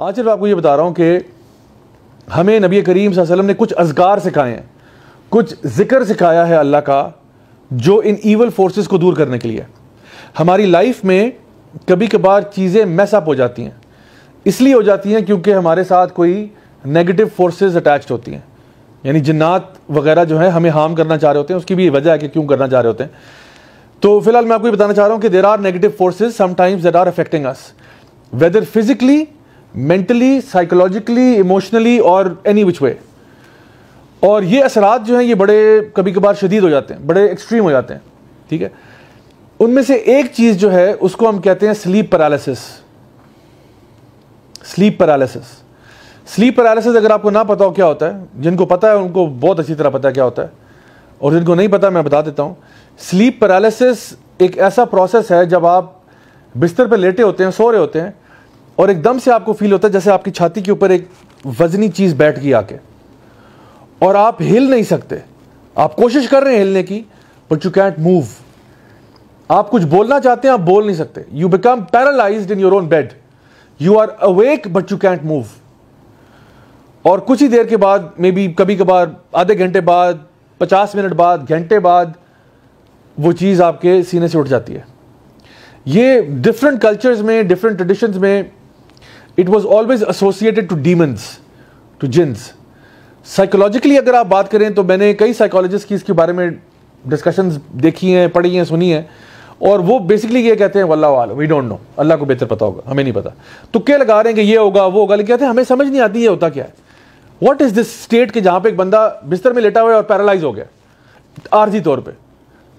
آج صرف آپ کو یہ بتا رہا ہوں کہ ہمیں نبی کریم صلی اللہ علیہ وسلم نے کچھ اذکار سکھائے ہیں, کچھ ذکر سکھایا ہے اللہ کا, جو ان ایول فورسز کو دور کرنے کے لیے. ہماری لائف میں کبھی کبھار چیزیں میس اپ ہو جاتی ہیں, اس لیے ہو جاتی ہیں کیونکہ ہمارے ساتھ کوئی نیگیٹو فورسز اٹیچڈ ہوتی ہیں, یعنی جنات وغیرہ جو ہیں ہمیں ہارم کرنا چاہ رہے ہوتے ہیں. اس کی بھی وجہ ہے کہ کیوں کرنا چاہ رہے ہوتے ہیں. تو فی الحال میں آپ کو یہ بتانا چاہ رہا ہوں کہ there are negative forces sometimes that are affecting us, whether physically, mentally, psychologically, emotionally اور اینی وچ وے. اور یہ اثرات جو ہیں یہ بڑے کبھی کبھار شدید ہو جاتے ہیں, بڑے ایکسٹریم ہو جاتے ہیں. ٹھیک ہے, ان میں سے ایک چیز جو ہے اس کو ہم کہتے ہیں slip paralysis. Slip paralysis. Slip paralysis اگر آپ کو نہ پتا ہو کیا ہوتا ہے, جن کو پتا ہے ان کو بہت اچھی طرح پتا ہے کیا ہوتا ہے, اور جن کو نہیں پتا میں بتا دیتا ہوں. سلیپ پیرالسس ایک ایسا پروسیس ہے جب آپ بستر پہ لیٹے ہوتے ہیں, سو رہے ہوتے ہیں, اور ایک دم سے آپ کو فیل ہوتا ہے جیسے آپ کی چھاتی کے اوپر ایک وزنی چیز بیٹھ گئی آ کے, اور آپ ہل نہیں سکتے. آپ کوشش کر رہے ہیں ہلنے کی, بٹ یو کینٹ موو. آپ کچھ بولنا چاہتے ہیں, آپ بول نہیں سکتے. You become paralysed in your own bed. You are awake but you can't move. اور کچھ ہی دیر کے بعد, مے بی کبھی کبھار آدھے گھنٹے بعد, 50 منٹ بعد, گھنٹے بعد, وہ چیز آپ کے سینے سے اٹھ جاتی ہے. یہ ڈفرنٹ کلچرز میں, ڈفرنٹ ٹریڈیشنز میں it was always associated to demons, to جنز. سائیکولوجیکلی اگر آپ بات کریں تو میں نے کئی سائیکالوجسٹ کی اس کے بارے میں ڈسکشنز دیکھی ہیں, پڑھی ہیں, سنی ہیں, اور وہ بیسکلی یہ کہتے ہیں واللہ عالم, وی ڈونٹ نو, اللہ کو بہتر پتا ہوگا, ہمیں نہیں پتا. تو کیا لگا رہے ہیں کہ یہ ہوگا وہ ہوگا, لیکن کہتے ہیں ہمیں سمجھ نہیں آتی یہ ہوتا کیا ہے. واٹ از دس اسٹیٹ کہ جہاں پہ ایک بندہ بستر میں لیٹا ہوا ہے اور پیرالائز ہو گیا عارضی طور پہ,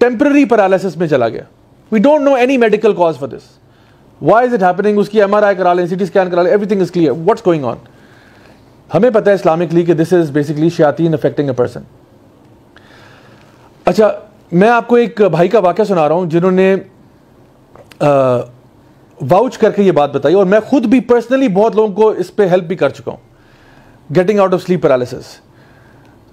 ٹیمپرری پیرالائسس میں چلا گیا. We don't know any medical cause for this. Why is it happening, اس کی MRI کرا لیں, CT اسکین کرا لیں, everything is clear, what's going on. ہمیں پتہ ہے اسلامکلی کہ دس از بیسکلی شیاطین افیکٹنگ اے پرسن. اچھا, میں آپ کو ایک بھائی کا واقعہ سنا رہا ہوں جنہوں نے واؤچ کر کے یہ بات بتائی, اور میں خود بھی پرسنلی بہت لوگوں کو اس پہ ہیلپ بھی کر چکا ہوں, getting out of sleep paralysis.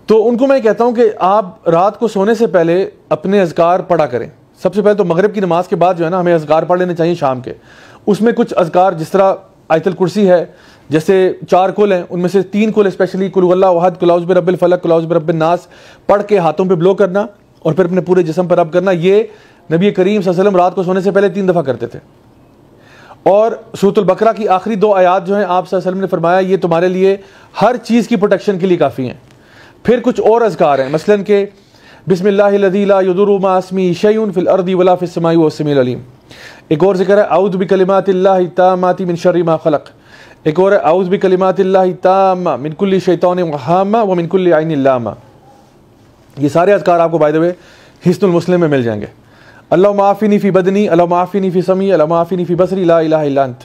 تو ان کو میں کہتا ہوں کہ آپ رات کو سونے سے پہلے اپنے اذکار پڑھا کریں. سب سے پہلے تو مغرب کی نماز کے بعد جو ہے نا ہمیں اذکار پڑھ لینے چاہیے شام کے. اس میں کچھ اذکار جس طرح آیت الکرسی ہے, جیسے 4 کل ہیں, ان میں سے 3 کل اسپیشلی قل هو اللہ احد, قل اعوذ برب الفلق, قل اعوذ برب الناس پڑھ کے ہاتھوں پہ بلو کرنا اور پھر اپنے پورے جسم پر رب کرنا. یہ نبی کریم صلی اللہ علیہ وسلم رات کو سونے سے پہلے 3 دفعہ کرتے تھے. اور سورۃ البقرہ کی آخری 2 آیات جو ہیں آپ صلی اللہ علیہ وسلم نے فرمایا یہ تمہارے لیے ہر چیز کی پروٹیکشن کے لیے کافی ہیں. پھر کچھ اور اذکار ہیں, مثلاً کہ بسم اللہ الذی لا یضر مع اسمہ شیء فی الارض ولا فی السماء وهو السمیع العلیم. ایک اور ذکر ہے اعوذ بکلمات اللہ التامات من شر ما خلق. ایک اور ہے اعوذ بکلمات اللہ التامہ من کل شیطان وہامہ ومن کل عین لامہ. یہ سارے اذکار آپ کو بائی دی وے حصن المسلم میں مل جائیں گے. اللہم عافنی فی بدنی, اللہم عافنی فی سمعی, اللہم عافنی فی بصری, لا الہ الا انت.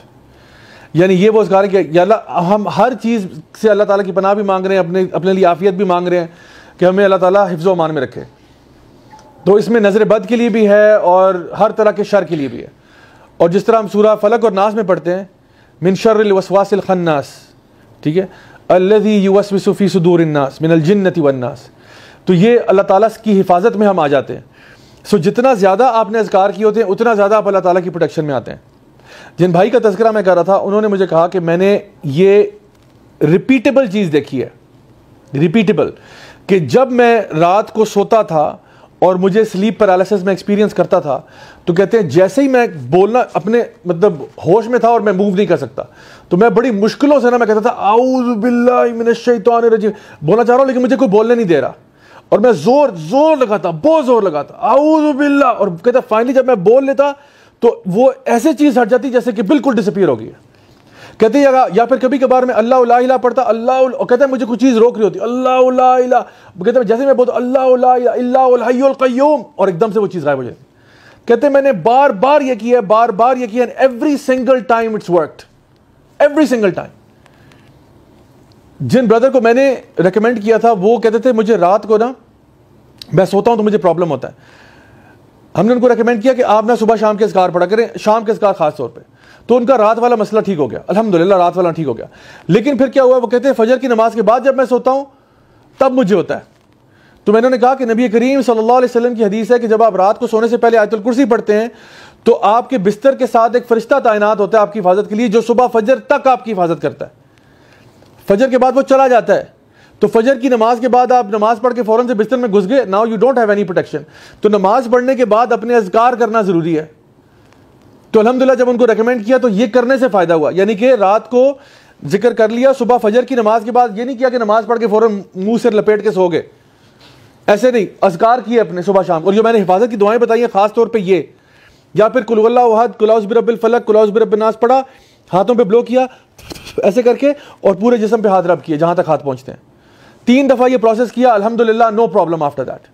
یعنی یہ وہ اذکار ہے کہ یا اللہ, ہم ہر چیز سے اللہ تعالیٰ کی پناہ بھی مانگ رہے ہیں, اپنے لیے عافیت بھی مانگ رہے ہیں کہ ہمیں اللہ تعالیٰ حفظ و امان میں رکھے. تو اس میں نظر بد کے لیے بھی ہے اور ہر طرح کے شر کے لیے بھی ہے. اور جس طرح ہم سورہ فلق اور ناس میں پڑھتے ہیں من شر الوسواس الخناس, ٹھیک ہے, الذی یوسوس فی صدور الناس من الجنۃ والناس. تو یہ اللہ تعالیٰ کی حفاظت میں ہم آ جاتے ہیں. سو جتنا زیادہ آپ نے اذکار کیے ہوتے ہیں اتنا زیادہ آپ اللہ تعالیٰ کی پروٹیکشن میں آتے ہیں. جن بھائی کا تذکرہ میں کر رہا تھا انہوں نے مجھے کہا کہ میں نے یہ ریپیٹیبل چیز دیکھی ہے, ریپیٹیبل, کہ جب میں رات کو سوتا تھا اور مجھے سلیپ پیرالسس میں ایکسپیرینس کرتا تھا تو کہتے ہیں جیسے ہی میں بولنا اپنے مطلب ہوش میں تھا اور میں موو نہیں کر سکتا, تو میں بڑی مشکلوں سے نا میں کہتا تھا اعوذ باللہ من الشیطان الرجیم, بولنا چاہ رہا ہوں لیکن مجھے کوئی بولنے نہیں دے رہا, اور میں زور لگاتا, بہت زور لگاتا, اعوذ باللہ, اور کہتا فائنلی جب میں بول لیتا تو وہ ایسے چیز ہٹ جاتی جیسے کہ بالکل ڈسپیئر ہو گئی. کہتے ہیں یا پھر کبھی کبھار میں اللہ لا الہ پڑھتا, اللہ, کہتے ہیں مجھے کوئی چیز روک رہی ہوتی, اللہ لا الہ, کہتے ہیں جیسے میں بولتا اللہ لا الہ الا هو الحی القیوم, اور ایک دم سے وہ چیز غائب ہو جاتی. کہتے ہیں میں نے بار بار یہ کیا, بار بار یہ کیا, every single time it's worked, every single time. جن بردر کو میں نے ریکمینڈ کیا تھا وہ کہتے تھے مجھے رات کو نا میں سوتا ہوں تو مجھے پرابلم ہوتا ہے. ہم نے ان کو ریکمینڈ کیا کہ آپ نا صبح شام کے اذکار پڑھا کریں, شام کے اذکار خاص طور پہ. تو ان کا رات والا مسئلہ ٹھیک ہو گیا, الحمدللہ رات والا ٹھیک ہو گیا. لیکن پھر کیا ہوا, وہ کہتے ہیں فجر کی نماز کے بعد جب میں سوتا ہوں تب مجھے ہوتا ہے. تو میں نے کہا کہ نبی کریم صلی اللہ علیہ وسلم کی حدیث ہے کہ جب آپ رات کو سونے سے پہلے آیت الکرسی پڑھتے ہیں تو آپ کے بستر کے ساتھ ایک فرشتہ تعینات ہوتا ہے آپ کی حفاظت کے لیے، جو صبح فجر تک آپ کی حفاظت کرتا ہے. فجر کے بعد وہ چلا جاتا ہے. تو فجر کی نماز کے بعد آپ نماز پڑھ کے فوراً سے بستر میں گھس گئے، now you don't have any protection. تو نماز پڑھنے کے بعد اپنے اذکار کرنا ضروری ہے. تو الحمدللہ جب ان کو ریکمینڈ کیا تو یہ کرنے سے فائدہ ہوا، یعنی کہ رات کو ذکر کر لیا، صبح فجر کی نماز کے بعد یہ نہیں کیا کہ نماز پڑھ کے فوراً منہ سر لپیٹ کے سو گئے، ایسے نہیں، اذکار کیے اپنے صبح شام. اور جو میں نے حفاظت کی دعائیں بتائی ہیں خاص طور پہ یہ، یا پھر قل اللہ احد، قل اعوذ برب الفلق، قل اعوذ برب الناس پڑھا، ہاتھوں پہ بلو کیا ایسے کر کے، اور پورے جسم پہ ہاتھ رب کیے جہاں تک ہاتھ پہنچتے ہیں. 3 دفعہ یہ پروسیس کیا، الحمدللہ نو پرابلم آفٹر دیٹ.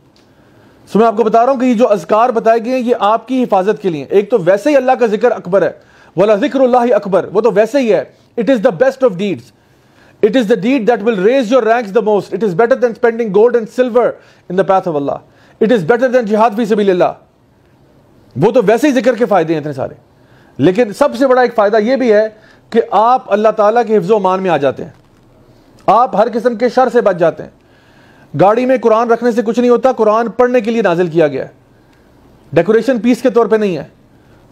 سو میں آپ کو بتا رہا ہوں کہ یہ جو اذکار بتائے گئے ہیں یہ آپ کی حفاظت کے لیے. ایک تو ویسے ہی اللہ کا ذکر اکبر ہے، وَلَا ذِكْرُ اللَّهِ اکبر، وہ تو ویسے ہی ہے. It is the best of deeds. It is the deed that will raise your ranks the most. It is better than spending gold and silver in the path of Allah. It is better than jihad fi sabilil Allah. وہ تو ویسے ہی ذکر کے فائدے ہیں اتنے سارے. لیکن سب سے بڑا ایک فائدہ یہ بھی ہے کہ آپ اللہ تعالیٰ کے حفظ و امان میں آ جاتے ہیں، آپ ہر قسم کے شر سے بچ جاتے ہیں. گاڑی میں قرآن رکھنے سے کچھ نہیں ہوتا، قرآن پڑھنے کے لیے نازل کیا گیا ہے، ڈیکوریشن پیس کے طور پہ نہیں ہے.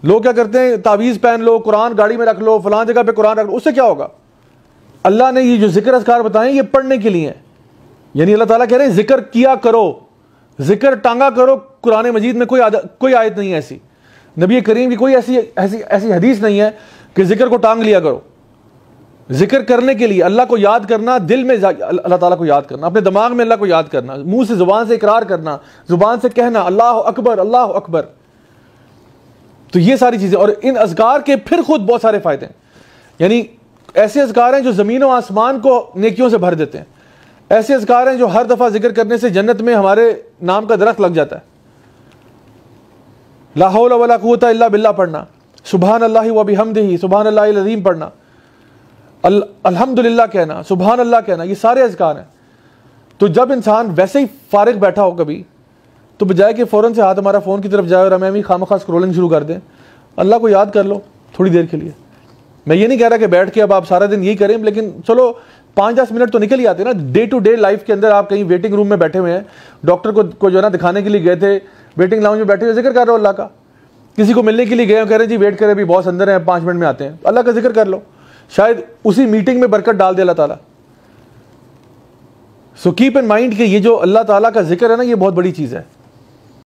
لوگ کیا کرتے ہیں، تعویذ پہن لو، قرآن گاڑی میں رکھ لو، فلان جگہ پہ قرآن رکھ لو، اس سے کیا ہوگا؟ اللہ نے یہ جو ذکر اذکار بتائیں یہ پڑھنے کے لیے ہیں. یعنی اللہ تعالیٰ کہہ رہے ہیں ذکر کیا کرو، ذکر ٹانگا کرو. قرآن مجید میں کوئی آیت نہیں ہے ایسی، نبی کریم کی کوئی ایسی حدیث نہیں ہے کہ ذکر کو ٹانگ لیا کرو. ذکر کرنے کے لیے اللہ کو یاد کرنا، دل میں اللہ تعالیٰ کو یاد کرنا، اپنے دماغ میں اللہ کو یاد کرنا، منہ سے زبان سے اقرار کرنا، زبان سے کہنا اللہ اکبر اللہ اکبر. تو یہ ساری چیزیں، اور ان اذکار کے پھر خود بہت سارے فائدے ہیں. یعنی ایسے اذکار ہیں جو زمین و آسمان کو نیکیوں سے بھر دیتے ہیں. ایسے اذکار ہیں جو ہر دفعہ ذکر کرنے سے جنت میں ہمارے نام کا درخت لگ جاتا ہے. لا حول ولا قوت الا باللہ پڑھنا، سبحان اللہ و بحمدہ، سبحان اللہ العظیم پڑھنا، الحمدللہ کہنا، سبحان اللہ کہنا، یہ سارے اذکار ہیں. تو جب انسان ویسے ہی فارغ بیٹھا ہو کبھی، تو بجائے کہ فوراً سے ہاتھ ہمارا فون کی طرف جائے اور ہمیں خواہ اسکرولنگ شروع کر دیں، اللہ کو یاد کر لو تھوڑی دیر کے لیے. میں یہ نہیں کہہ رہا کہ بیٹھ کے اب آپ سارا دن یہی کریں، لیکن چلو 5-10 منٹ تو نکل ہی آتے ہیں نا. ڈے ٹو ڈے لائف کے اندر آپ کہیں ویٹنگ روم میں بیٹھے ہوئے ہیں، ڈاکٹر کو جو ہے نا دکھانے کے لیے گئے تھے، ویٹنگ لاؤنج میں بیٹھے ہوئے ذکر کر رہے ہو اللہ کا. کسی کو ملنے کے لیے گئے ہو، کہہ رہے ہیں جی ویٹ کرے ابھی باس اندر ہیں 5 منٹ میں آتے ہیں، اللہ کا ذکر کر لو، شاید اسی میٹنگ میں برکت ڈال دے اللہ تعالیٰ. سو کیپ ان مائنڈ کہ یہ جو اللہ تعالیٰ کا ذکر ہے نا یہ بہت بڑی چیز ہے.